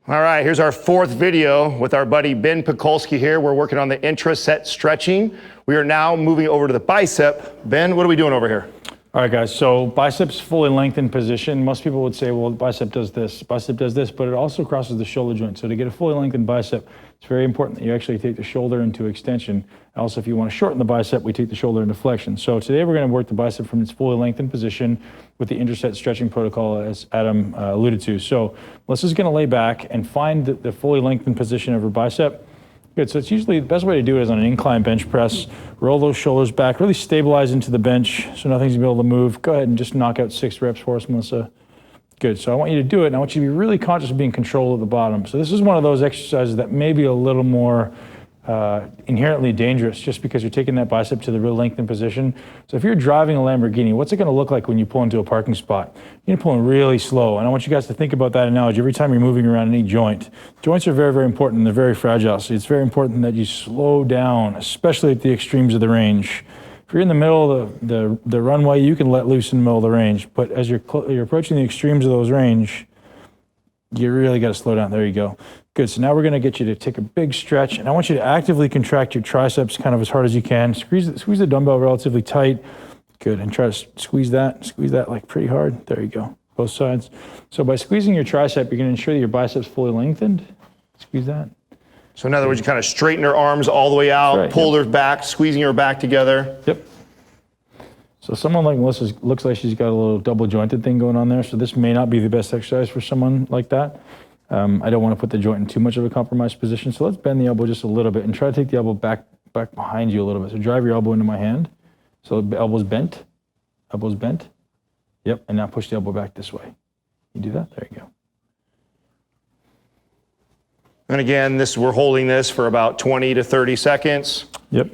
All right, here's our fourth video with our buddy Ben Pakulski here. We're working on the intra-set stretching. We are now moving over to the bicep. Ben, what are we doing over here? All right, guys, so biceps fully lengthened position. Most people would say, well, bicep does this, but it also crosses the shoulder joint. So to get a fully lengthened bicep, it's very important that you actually take the shoulder into extension. Also, if you want to shorten the bicep, we take the shoulder into flexion. So today we're going to work the bicep from its fully lengthened position with the Intra-Set stretching protocol, as Adam alluded to. So Melissa's going to lay back and find the fully lengthened position of her bicep. Good, so it's usually the best way to do it is on an incline bench press. Roll those shoulders back, really stabilize into the bench so nothing's gonna be able to move. Go ahead and just knock out 6 reps for us, Melissa. Good, so I want you to do it, and I want you to be really conscious of being controlled at the bottom. So this is one of those exercises that may be a little more inherently dangerous just because you're taking that bicep to the real lengthened position. So if you're driving a Lamborghini, what's it gonna look like when you pull into a parking spot? You're pulling really slow, and I want you guys to think about that analogy every time you're moving around any joint. Joints are very, very important, and they're very fragile, so it's very important that you slow down, especially at the extremes of the range. If you're in the middle of the runway, you can let loose in the middle of the range, but as you're approaching the extremes of those range, you really gotta slow down. There you go. Good, so now we're gonna get you to take a big stretch, and I want you to actively contract your triceps kind of as hard as you can. Squeeze the dumbbell relatively tight. Good, and try to squeeze that like pretty hard. There you go, both sides. So by squeezing your tricep, you're gonna ensure that your biceps fully lengthened. Squeeze that. So in other words, you kind of straighten her arms all the way out, right, pull her back, squeezing her back together. Yep. So someone like Melissa looks like she's got a little double jointed thing going on there, so this may not be the best exercise for someone like that. I don't want to put the joint in too much of a compromised position, so let's bend the elbow just a little bit and try to take the elbow back behind you a little bit. So drive your elbow into my hand. So the elbow's bent. Yep, and now push the elbow back this way. You do that? There you go. And again, we're holding this for about 20 to 30 seconds. Yep.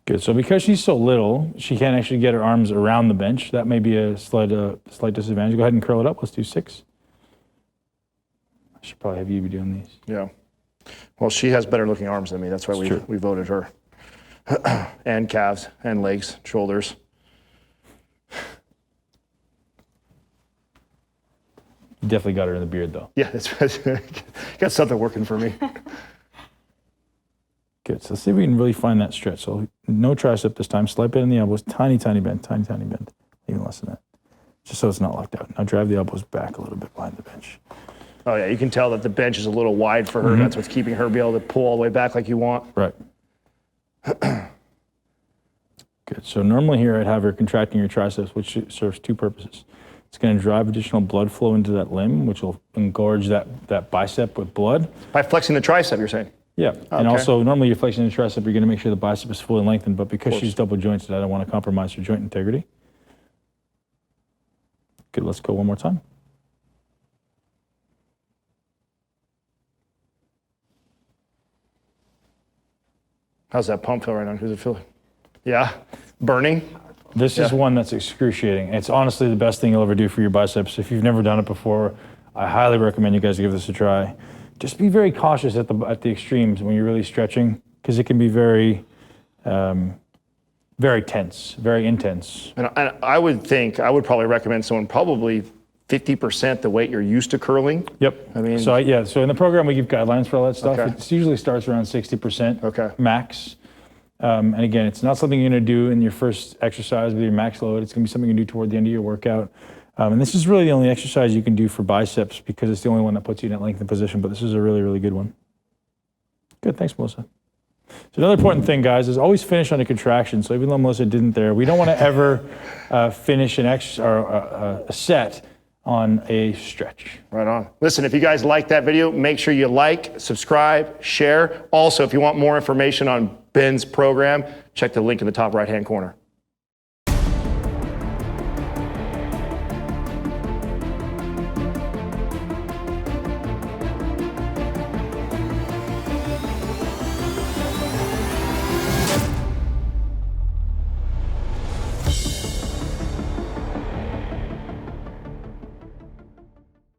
Good, so because she's so little, she can't actually get her arms around the bench. That may be a slight disadvantage. Go ahead and curl it up. Let's do 6. I should probably have you be doing these. Yeah. Well, she has better looking arms than me. That's why we voted her. And calves and legs, shoulders. You definitely got her in the beard though. Yeah, that's got something working for me. Good, so let's see if we can really find that stretch. So no tricep this time, slight bend in the elbows, tiny bend, tiny bend, even less than that. Just so it's not locked out. Now drive the elbows back a little bit behind the bench. Oh yeah, you can tell that the bench is a little wide for her. Mm-hmm. That's what's keeping her be able to pull all the way back like you want. Right. Good, so normally here I'd have her contracting your triceps, which serves 2 purposes. It's gonna drive additional blood flow into that limb, which will engorge that bicep with blood. By flexing the tricep, you're saying? Yeah, okay. And also normally you're flexing the tricep, you're gonna make sure the bicep is fully lengthened, but because she's double jointed, I don't wanna compromise her joint integrity. Good, let's go one more time. How's that pump feel right now? Does it feel? Yeah, burning? This is one that's excruciating. It's honestly the best thing you'll ever do for your biceps. If you've never done it before, I highly recommend you guys give this a try. Just be very cautious at the extremes when you're really stretching, because it can be very, very tense, very intense. And I would probably recommend someone probably 50% the weight you're used to curling. Yep. I mean, so in the program we give guidelines for all that stuff. Okay. It usually starts around 60% max. And again, it's not something you're gonna do in your first exercise with your max load. It's gonna be something you can do toward the end of your workout. And this is really the only exercise you can do for biceps because it's the only one that puts you in that lengthened position, but this is a really, really good one. Good, thanks, Melissa. So another important thing, guys, is always finish on a contraction. So even though Melissa didn't there, we don't wanna ever finish a set on a stretch. Right on. Listen, if you guys like that video, make sure you like, subscribe, share. Also, if you want more information on Ben's program, check the link in the top right-hand corner.